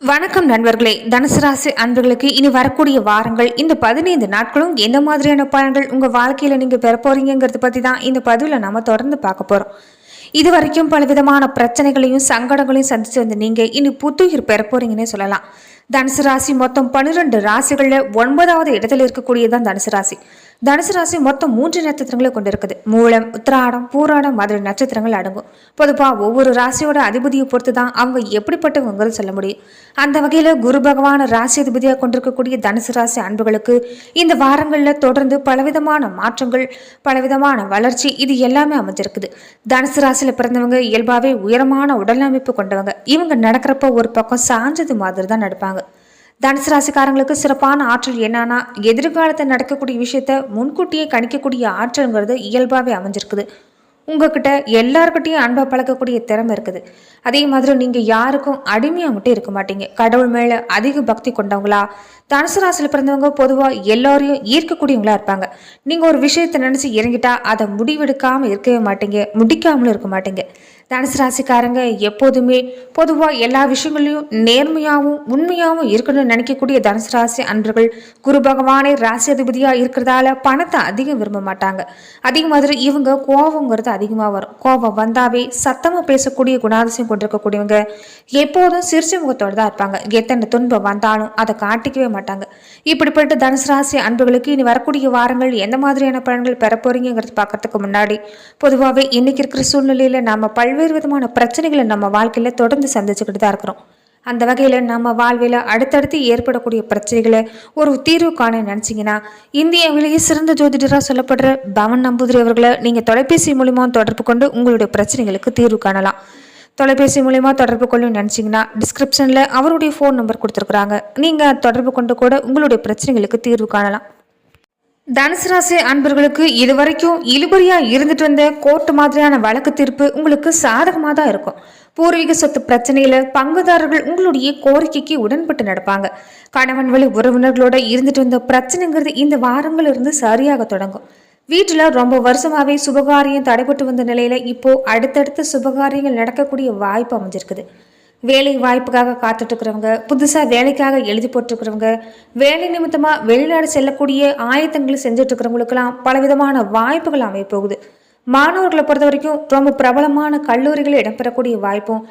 வணக்கம் நண்பர்களே. தனுசு ராசி அன்பர்களுக்கு இனி வரக்கூடிய வாரங்கள் இந்த 15 நாட்களும் எந்த மாதிரியான பலன்கள் உங்க வாழ்க்கையில நீங்க பெற போறீங்கிறத பத்தி தான் இந்த பதிவுல நம்ம தொடர்ந்து பார்க்க போறோம். இது வரைக்கும் பலவிதமான பிரச்சனைகளையும் சங்கடங்களையும் சந்திச்சு வந்த நீங்க இனி புத்துயிர் பெற போறீங்கன்னே சொல்லலாம். தனுசு ராசி மொத்தம் 12 ராசிகள்ல 9வது இடத்துல இருக்கக்கூடியதான் தனுசு ராசி. தனுசு ராசி மொத்தம் 3 நட்சத்திரங்களை கொண்டு இருக்குது. மூலம், உத்திராடம், பூராடம் மாதிரி நட்சத்திரங்கள் அடங்கும். பொதுப்பா ஒவ்வொரு ராசியோட அதிபதியை பொறுத்து தான் அவங்க எப்படிப்பட்டவங்கிறது சொல்ல முடியும். அந்த வகையில குரு பகவான ராசி அதிபதியாக கொண்டிருக்கக்கூடிய தனுசு ராசி அன்புகளுக்கு இந்த வாரங்கள்ல தொடர்ந்து பலவிதமான மாற்றங்கள், பலவிதமான வளர்ச்சி இது எல்லாமே அமைஞ்சிருக்குது. தனுசு ராசியில பிறந்தவங்க இயல்பாவே உயரமான உடல் அமைப்பு கொண்டவங்க. இவங்க நடக்கிறப்ப ஒரு பக்கம் சாஞ்சது மாதிரி தான் நடப்பாங்க. தனுசு ராசிக்காரங்களுக்கு சிறப்பான ஆற்றல் என்னன்னா, எதிர்காலத்தில் நடக்கக்கூடிய விஷயத்த முன்கூட்டியே கணிக்கக்கூடிய ஆற்றல்ங்கிறது இயல்பாகவே அமைஞ்சிருக்குது. உங்ககிட்ட எல்லாருக்கிட்டையும் அன்பா பழக்கக்கூடிய திறமை இருக்குது. அதே மாதிரி நீங்க யாருக்கும் அடிமையா மட்டும் இருக்க மாட்டீங்க. கடவுள் மேல அதிக பக்தி கொண்டவங்களா தனுசு ராசியில் பிறந்தவங்க பொதுவா எல்லாரையும் ஈர்க்கக்கூடியவங்களா இருப்பாங்க. நீங்க ஒரு விஷயத்தை நினைச்சு இறங்கிட்டா அதை முடிவெடுக்காம இருக்கவே மாட்டீங்க, முடிக்காமலும் இருக்க மாட்டீங்க. தனுசு ராசிக்காரங்க எப்போதுமே பொதுவா எல்லா விஷயங்களையும் நேர்மையாகவும் உண்மையாகவும் இருக்கணும்னு நினைக்கக்கூடிய தனுசு ராசி அன்பர்கள் குரு பகவானே ராசி அதிபதியா இருக்கிறதால பணத்தை அதிகம் விரும்ப மாட்டாங்க. அதே மாதிரி இவங்க கோபங்கிறது அதிகமாக வரும். கோபம் வந்தாவே சத்தமா பேசக்கூடிய குணாதிசயம் கொண்டிருக்கக்கூடியவங்க எப்போதும் சிரிச்ச முகத்தோடு தான் இருப்பாங்க. எத்தனை துன்பம் வந்தாலும் அதை காட்டிக்கவே மாட்டாங்க. இப்படிப்பட்ட தனுசு ராசி அன்புகளுக்கு இனி வரக்கூடிய வாரங்கள் எந்த மாதிரியான பலன்கள் பெற போறீங்கிறது பார்க்கறதுக்கு முன்னாடி பொதுவாகவே இன்னைக்கு இருக்கிற சூழ்நிலையில நம்ம பல்வேறு விதமான பிரச்சனைகளை நம்ம வாழ்க்கையில தொடர்ந்து சந்திச்சுக்கிட்டு தான் இருக்கிறோம். அந்த வகையில நம்ம வாழ்வில் அடுத்தடுத்து ஏற்படக்கூடிய பிரச்சனைகளை ஒரு தீர்வு காண நினைச்சீங்கன்னா இந்தியாவிலேயே சிறந்த ஜோதிடராக சொல்லப்படுற பவன் நம்பூதிரி அவர்களை நீங்க தொலைபேசி மூலியமா தொடர்பு கொண்டு உங்களுடைய பிரச்சனைகளுக்கு தீர்வு காணலாம். தொலைபேசி மூலியமா தொடர்பு கொள்ளணும்னு நினைச்சீங்கன்னா டிஸ்கிரிப்ஷன்ல அவருடைய ஃபோன் நம்பர் கொடுத்துருக்குறாங்க. நீங்க தொடர்பு கொண்டு கூட உங்களுடைய பிரச்சனைகளுக்கு தீர்வு காணலாம். தனுசு ராசி அன்பர்களுக்கு இதுவரைக்கும் இழுபறியா இருந்துட்டு வந்த கோர்ட்டு மாதிரியான வழக்கு தீர்ப்பு உங்களுக்கு சாதகமாக தான் இருக்கும். பூர்வீக சொத்து பிரச்சனையில பங்குதாரர்கள் உங்களுடைய கோரிக்கைக்கு உடன்பட்டு நடப்பாங்க. கணவன் வழி உறவினர்களோட இருந்துட்டு வந்த பிரச்சனைங்கிறது இந்த வாரங்கள் இருந்து சரியாக தொடங்கும். வீட்டுல ரொம்ப வருஷமாவே சுபகாரியம் தடைபட்டு வந்த நிலையில இப்போ அடுத்தடுத்த சுபகாரியங்கள் நடக்கக்கூடிய வாய்ப்பு அமைஞ்சிருக்குது. வேலை வாய்ப்புக்காக காத்துட்டு இருக்கிறவங்க, புதுசா வேலைக்காக எழுதி போட்டுருக்கிறவங்க, வேலை நிமித்தமா வெளிநாடு செல்லக்கூடிய ஆயத்தங்களை செஞ்சுட்டு இருக்கிறவங்களுக்கெல்லாம் பலவிதமான வாய்ப்புகள் அமைய போகுது. மாணவர்களை பொறுத்த வரைக்கும் ரொம்ப பிரபலமான கல்லூரிகளை இடம்பெறக்கூடிய வாய்ப்பும்,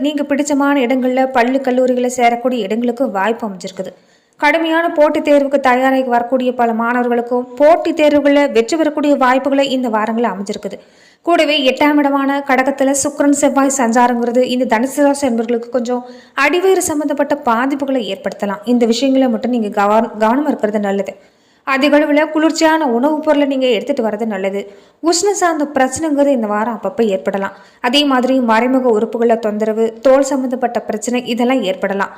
நீங்க பிடிச்சமான இடங்கள்ல பள்ளி கல்லூரிகளை சேரக்கூடிய இடங்களுக்கு வாய்ப்பு அமைஞ்சிருக்குது. கடுமையான போட்டித் தேர்வுக்கு தயாராகி வரக்கூடிய பல மாணவர்களுக்கும் போட்டித் தேர்வுகளில் வெற்றி பெறக்கூடிய வாய்ப்புகளை இந்த வாரங்களில் அமைஞ்சிருக்குது. கூடவே 8ஆம் இடமான கடகத்துல சுக்கிரன் செவ்வாய் சஞ்சாரங்கிறது இந்த தனுசு ராசி என்பவர்களுக்கு கொஞ்சம் அடிவேறு சம்பந்தப்பட்ட பாதிப்புகளை ஏற்படுத்தலாம். இந்த விஷயங்களை மட்டும் நீங்க கவனமா இருக்கிறது நல்லது. அதிக அளவில் குளிர்ச்சியான உணவுப் பொருளை நீங்க எடுத்துட்டு வர்றது நல்லது. உஷ்ண சார்ந்த பிரச்சனைங்கிறது இந்த வாரம் அப்பப்போ ஏற்படலாம். அதே மாதிரி மறைமுக உறுப்புகளை தொந்தரவு, தோல் சம்பந்தப்பட்ட பிரச்சனை இதெல்லாம் ஏற்படலாம்.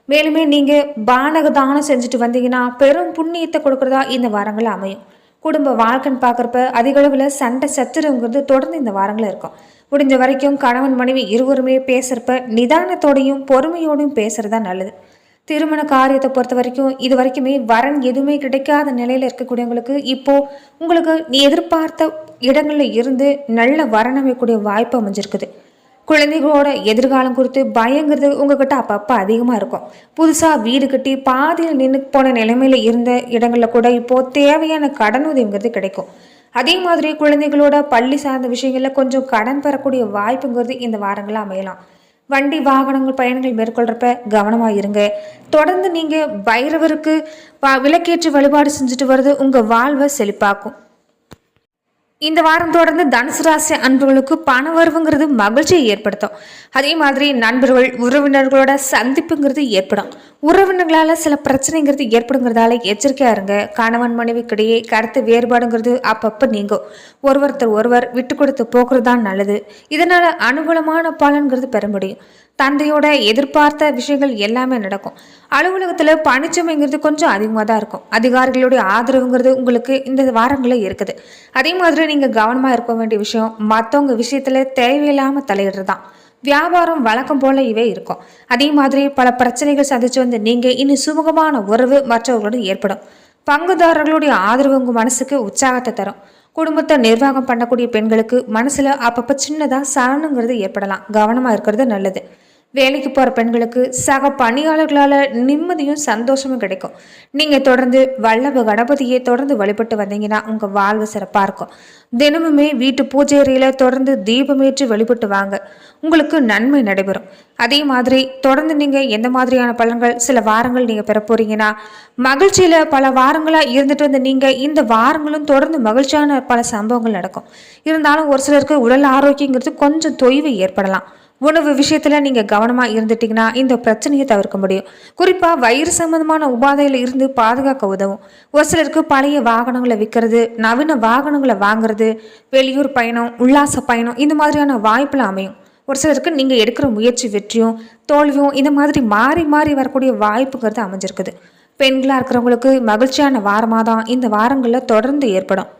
மேலுமே நீங்க பானக தானம் செஞ்சுட்டு வந்தீங்கன்னா பெரும் புண்ணியத்தை கொடுக்கறதா இந்த வாரங்கள் அமையும். குடும்ப வாழ்க்கைன்னு பார்க்குறப்ப அதிக அளவில் சண்டை சச்சரவுங்கிறது தொடர்ந்து இந்த வாரங்களில் இருக்கும். முடிஞ்ச வரைக்கும் கணவன் மனைவி இருவருமே பேசுகிறப்ப நிதானத்தோடையும் பொறுமையோடையும் பேசுறதா நல்லது. திருமண காரியத்தை பொறுத்த வரைக்கும் இது வரைக்குமே வரன் எதுவுமே கிடைக்காத நிலையில இருக்கக்கூடியவங்களுக்கு இப்போ உங்களுக்கு நீ எதிர்பார்த்த இடங்கள்ல இருந்து நல்ல வரன் அமையக்கூடிய வாய்ப்பு அமைஞ்சிருக்குது. குழந்தைகளோட எதிர்காலம் குறித்து பயங்கிறது உங்ககிட்ட அப்பப்போ அதிகமாக இருக்கும். புதுசாக வீடு கட்டி பாதியில் நின்று போன நிலைமையில இருந்த இடங்களில் கூட இப்போது தேவையான கடன் உதவிங்கிறது கிடைக்கும். அதே மாதிரி குழந்தைகளோட பள்ளி சார்ந்த விஷயங்களில் கொஞ்சம் கடன் பெறக்கூடிய வாய்ப்புங்கிறது இந்த வாரங்களில் அமையலாம். வண்டி வாகனங்கள் பயணங்கள் மேற்கொள்கிறப்ப கவனமாக இருங்க. தொடர்ந்து நீங்கள் பைரவருக்கு விளக்கேற்றி வழிபாடு செஞ்சுட்டு வர்றது உங்கள் வாழ்வை செழிப்பாக்கும். இந்த வாரம் தொடர்ந்து தனுசு ராசி அன்பர்களுக்கு பண வரவுங்கிறது மகிழ்ச்சியை ஏற்படுத்தும். அதே மாதிரி நண்பர்கள் உறவினர்களோட சந்திப்புங்கிறது ஏற்படும். உறவினர்களால் சில பிரச்சனைங்கிறது ஏற்படுங்கிறதால எச்சரிக்கையா இருங்க. கணவன் மனைவிக்கிடையே கருத்து வேறுபாடுங்கிறது அப்பப்போ நீங்கும். ஒருவர் விட்டு கொடுத்து போகிறது தான் நல்லது. இதனால அனுகூலமான பலன்கிறது பெற முடியும். தந்தையோட எதிர்பார்த்த விஷயங்கள் எல்லாமே நடக்கும். அலுவலகத்தில் பணிச்சுமைங்கிறது கொஞ்சம் அதிகமாக தான் இருக்கும். அதிகாரிகளுடைய ஆதரவுங்கிறது உங்களுக்கு இந்த வாரங்களில் இருக்குது. அதே மாதிரி நீங்கள் கவனமாக இருக்க வேண்டிய விஷயம் மற்றவங்க விஷயத்தில் தேவையில்லாமல் தலையிடுறது தான். வியாபாரம் வழக்கம் போல இவே இருக்கும். அதே மாதிரி பல பிரச்சனைகள் சந்திச்சு வந்து நீங்கள் இன்னும் சுமூகமான உறவு மற்றவர்களோடு ஏற்படும். பங்குதாரர்களுடைய ஆதரவு உங்கள் மனசுக்கு உற்சாகத்தை தரும். குடும்பத்தை நிர்வாகம் பண்ணக்கூடிய பெண்களுக்கு மனசுல அப்பப்போ சின்னதாக சலனங்கிறது ஏற்படலாம். கவனமாக இருக்கிறது நல்லது. வேலைக்கு போகிற பெண்களுக்கு சக பணியாளர்களால் நிம்மதியும் சந்தோஷமும் கிடைக்கும். நீங்கள் தொடர்ந்து வல்லப கணபதியை தொடர்ந்து வழிபட்டு வந்தீங்கன்னா உங்கள் வாழ்வு சிறப்பாக இருக்கும். தினமுமே வீட்டு பூஜை அறையில் தொடர்ந்து தீபமேற்றி வழிபட்டு வாங்க, உங்களுக்கு நன்மை நடைபெறும். அதே மாதிரி தொடர்ந்து நீங்கள் எந்த மாதிரியான பலன்கள் சில வாரங்கள் நீங்கள் பெற போறீங்கன்னா, மகிழ்ச்சியில் பல வாரங்களாக இருந்துட்டு வந்த நீங்கள் இந்த வாரங்களும் தொடர்ந்து மகிழ்ச்சியான பல சம்பவங்கள் நடக்கும். இருந்தாலும் ஒரு சிலருக்கு உடல் ஆரோக்கியங்கிறது கொஞ்சம் தொய்வு ஏற்படலாம். உணவு விஷயத்தில் நீங்கள் கவனமாக இருந்துட்டிங்கன்னா இந்த பிரச்சனையை தவிர்க்க முடியும். குறிப்பாக வயிறு சம்பந்தமான உபாதையில் இருந்து பாதுகாக்க உதவும். ஒரு சிலருக்கு பழைய வாகனங்களை விற்கிறது, நவீன வாகனங்களை வாங்குறது, வெளியூர் பயணம், உல்லாச பயணம் இந்த மாதிரியான வாய்ப்பில் அமையும். ஒரு சிலருக்கு நீங்கள் எடுக்கிற முயற்சி வெற்றியும் தோல்வியும் இந்த மாதிரி மாறி மாறி வரக்கூடிய வாய்ப்புங்கிறது அமைஞ்சிருக்குது. பெண்களாக இருக்கிறவங்களுக்கு மகிழ்ச்சியான வாரமாக தான் இந்த வாரங்களில் தொடர்ந்து ஏற்படும்.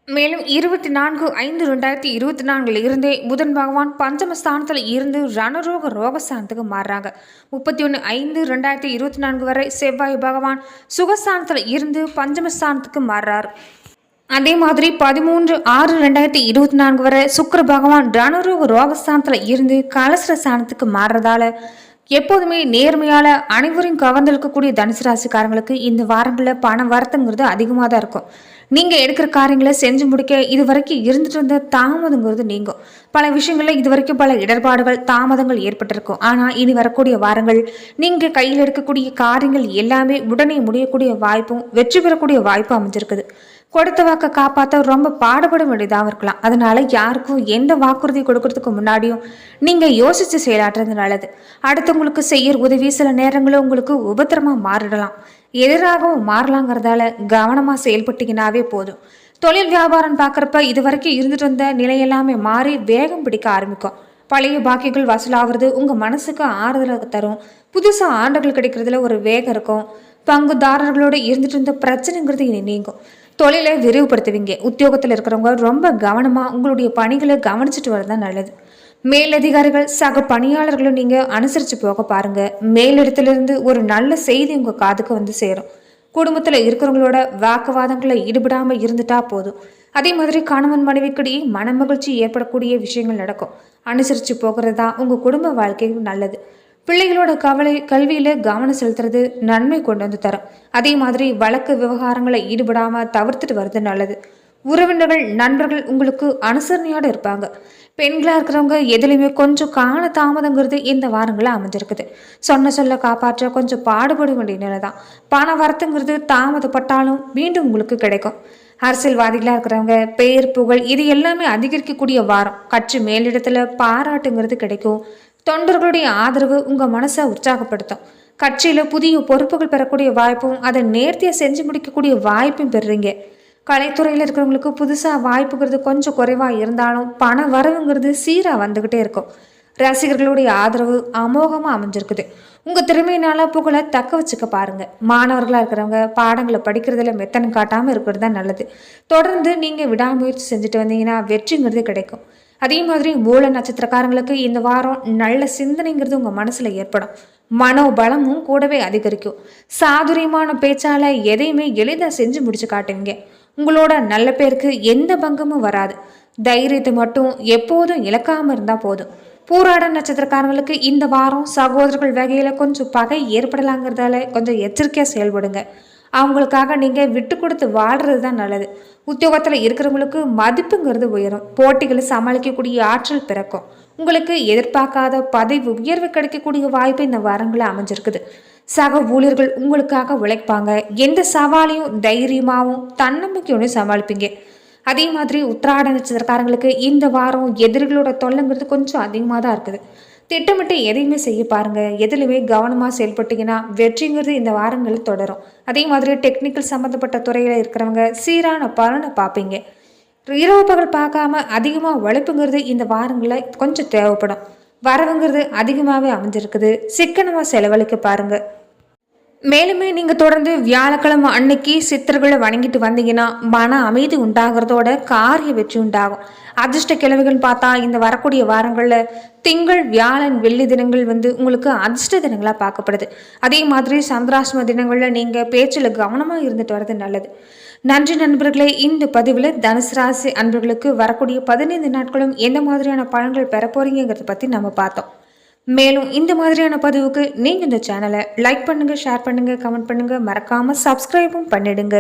மேலும் 24/5/2024 இருந்தே புதன் பகவான் பஞ்சமஸ்தானத்தில் இருந்து ரணரோகஸ்தானத்துக்கு மாறுறாங்க. 31/5/2024 வரை செவ்வாய் பகவான் சுகஸ்தானத்தில் இருந்து பஞ்சமஸ்தானத்துக்கு மாறுறார். அதே மாதிரி 13/6/2024 வரை சுக்கிர பகவான் ரணரோகஸ்தானத்தில் இருந்து கலசர ஸ்தானத்துக்கு மாறுறதால எப்போதுமே நேர்மையால அனைவரையும் கவர்ந்தெழுக்கக்கூடிய தனுசு ராசிக்காரங்களுக்கு இந்த வாரங்களில் பண வரத்துங்கிறது அதிகமாக தான் இருக்கும். நீங்கள் எடுக்கிற காரியங்களை செஞ்சு முடிக்க இது வரைக்கும் இருந்துட்டு இருந்த தாமதங்கிறது நீங்கும். பல விஷயங்களில் இது வரைக்கும் பல இடர்பாடுகள் தாமதங்கள் ஏற்பட்டிருக்கும். ஆனால் இனி வரக்கூடிய வாரங்கள் நீங்கள் கையில் எடுக்கக்கூடிய காரியங்கள் எல்லாமே உடனே முடியக்கூடிய வாய்ப்பும் வெற்றி பெறக்கூடிய வாய்ப்பும் அமைஞ்சிருக்குது. கொடுத்த வாக்கை காப்பாற்ற ரொம்ப பாடுபட வேண்டியதாக இருக்கலாம். அதனால யாருக்கும் எந்த வாக்குறுதி கொடுக்கறதுக்கு முன்னாடியும் நீங்கள் யோசித்து செயலாற்றுறது நல்லது. அடுத்தவங்களுக்கு செய்யற உதவி சில நேரங்களில் உங்களுக்கு உபத்திரமா மாறிடலாம், எதிராகவும் மாறலாங்கிறதால கவனமாக செயல்பட்டீங்கன்னாவே போதும். தொழில் வியாபாரம் பார்க்குறப்ப இது வரைக்கும் இருந்துட்டு வந்த நிலையெல்லாமே மாறி வேகம் பிடிக்க ஆரம்பிக்கும். பழைய பாக்கிகள் வசூலாகிறது உங்கள் மனசுக்கு ஆறுதலாக தரும். புதுசாக ஆண்டுகள் கிடைக்கிறதுல ஒரு வேகம் இருக்கும். பங்குதாரர்களோடு இருந்துட்டு இருந்த பிரச்சனைங்கிறது இனி நீங்கும். தொழிலை விரிவுபடுத்துவீங்க. உத்தியோகத்தில் இருக்கிறவங்க ரொம்ப கவனமாக உங்களுடைய பணிகளை கவனிச்சுட்டு வரதான் நல்லது. மேலதிகாரிகள் சக பணியாளர்களும் நீங்கள் அனுசரித்து போக பாருங்க. மேலிடத்திலிருந்து ஒரு நல்ல செய்தி உங்கள் காதுக்கு வந்து சேரும். குடும்பத்தில் இருக்கிறவங்களோட வாக்குவாதங்களில் ஈடுபடாமல் இருந்துட்டா போதும். அதே மாதிரி கணவன் மனைவிக்கிடையே மனமகிழ்ச்சி ஏற்படக்கூடிய விஷயங்கள் நடக்கும். அனுசரித்து போகிறது தான் உங்கள் குடும்ப வாழ்க்கைக்கு நல்லது. பிள்ளைகளோட கல்வியில் கவனம் செலுத்துறது நன்மை கொண்டு வந்து தரும். அதே மாதிரி வழக்கு விவகாரங்களை ஈடுபடாமல் தவிர்த்துட்டு வர்றது நல்லது. உறவினர்கள் நண்பர்கள் உங்களுக்கு அனுசரணையோடு இருப்பாங்க. பெண்களாக இருக்கிறவங்க எதுலையுமே கொஞ்சம் காண தாமதங்கிறது இந்த வாரங்களில் அமைஞ்சிருக்குது. சொல்ல காப்பாற்ற கொஞ்சம் பாடுபட வேண்டிய நிலை தான். பண வரத்துங்கிறது தாமதப்பட்டாலும் மீண்டும் உங்களுக்கு கிடைக்கும். அரசியல்வாதிகளாக இருக்கிறவங்க பெயர் புகழ் இது எல்லாமே அதிகரிக்கக்கூடிய வாரம். கட்சி மேலிடத்துல பாராட்டுங்கிறது கிடைக்கும். தொண்டர்களுடைய ஆதரவு உங்கள் மனசை உற்சாகப்படுத்தும். கட்சியில் புதிய பொறுப்புகள் பெறக்கூடிய வாய்ப்பும் அதை நேர்த்தியாக செஞ்சு முடிக்கக்கூடிய வாய்ப்பும் பெறுறீங்க. கலைத்துறையில் இருக்கிறவங்களுக்கு புதுசாக வாய்ப்புங்கிறது கொஞ்சம் குறைவாக இருந்தாலும் பண வரவுங்கிறது சீராக வந்துக்கிட்டே இருக்கும். ரசிகர்களுடைய ஆதரவு அமோகமாக அமைஞ்சிருக்குது. உங்கள் திறமையினால புகழை தக்க வச்சுக்க பாருங்கள். மாணவர்களாக இருக்கிறவங்க பாடங்களை படிக்கிறதுல மெத்தனை காட்டாமல் இருக்கிறது தான் நல்லது. தொடர்ந்து நீங்கள் விடாமுயற்சி செஞ்சுட்டு வந்தீங்கன்னா வெற்றிங்கிறது கிடைக்கும். அதே மாதிரி மூல நட்சத்திரக்காரங்களுக்கு இந்த வாரம் நல்ல சிந்தனைங்கிறது உங்கள் மனசில் ஏற்படும். மனோபலமும் கூடவே அதிகரிக்கும். சாதுரியமான பேச்சால் எதையுமே எளிதாக செஞ்சு முடிச்சு காட்டுவீங்க. உங்களோட நல்ல பேருக்கு எந்த பங்கமும் வராது. தைரியத்தை மட்டும் எப்போதும் இழக்காமல் இருந்தால் போதும். பூராட நட்சத்திரக்காரங்களுக்கு இந்த வாரம் சகோதரர்கள் வகையில் கொஞ்சம் பகை ஏற்படலாங்கிறதால கொஞ்சம் எச்சரிக்கையாக செயல்படுங்க. அவங்களுக்காக நீங்கள் விட்டு கொடுத்து வாழ்கிறது தான் நல்லது. உத்தியோகத்தில் இருக்கிறவங்களுக்கு மதிப்புங்கிறது உயரும். போட்டிகளை சமாளிக்கக்கூடிய ஆற்றல் பிறக்கும். உங்களுக்கு எதிர்பார்க்காத பதவி உயர்வு கிடைக்கக்கூடிய வாய்ப்பு இந்த வாரங்களில் அமைஞ்சிருக்குது. சக ஊழியர்கள் உங்களுக்காக உழைப்பாங்க. எந்த சவாலையும் தைரியமாகவும் தன்னம்பிக்கையோடு சமாளிப்பீங்க. அதே மாதிரி உத்திராட நட்சத்திரக்காரங்களுக்கு இந்த வாரம் எதிரிகளோட தொல்லைங்கிறது கொஞ்சம் அதிகமாக தான் இருக்குது. திட்டமிட்டு எதையுமே செய்ய பாருங்க. எதுலையுமே கவனமாக செயல்பட்டீங்கன்னா வெற்றிங்கிறது இந்த வாரங்களில் தொடரும். அதே மாதிரி டெக்னிக்கல் சம்மந்தப்பட்ட துறையில் இருக்கிறவங்க சீரான பலனை பார்ப்பீங்க. இரவு பகல் பார்க்காம அதிகமாக உழைப்புங்கிறது இந்த வாரங்களில் கொஞ்சம் தேவைப்படும். வரவுங்கிறது அதிகமாகவே அமைஞ்சிருக்குது. சிக்கனமாக செலவழிக்க பாருங்க. மேலுமே நீங்கள் தொடர்ந்து வியாழக்கிழமை அன்னைக்கு சித்தர்களை வணங்கிட்டு வந்தீங்கன்னா மன அமைதி உண்டாகிறதோட காரிய வெற்றி உண்டாகும். அதிர்ஷ்ட கிழமைகள்னு பார்த்தா இந்த வரக்கூடிய வாரங்களில் திங்கள் வியாழன் வெள்ளி தினங்கள் உங்களுக்கு அதிர்ஷ்ட தினங்களாக பார்க்கப்படுது. அதே மாதிரி சந்திராஷ்டம தினங்களில் நீங்கள் பேச்சில் கவனமாக இருந்துட்டு வர்றது நல்லது. நன்றி நண்பர்களே. இந்த பதிவில் தனுசு ராசி அன்பர்களுக்கு வரக்கூடிய 15 நாட்களும் எந்த மாதிரியான பலன்கள் பெற போறீங்கிறத பற்றி நம்ம பார்த்தோம். மேலும் இந்த மாதிரியான பதிவுக்கு நீங்கள் இந்த சேனலை லைக் பண்ணுங்கள், ஷேர் பண்ணுங்கள், கமெண்ட் பண்ணுங்கள், மறக்காமல் சப்ஸ்கிரைபும் பண்ணிடுங்க.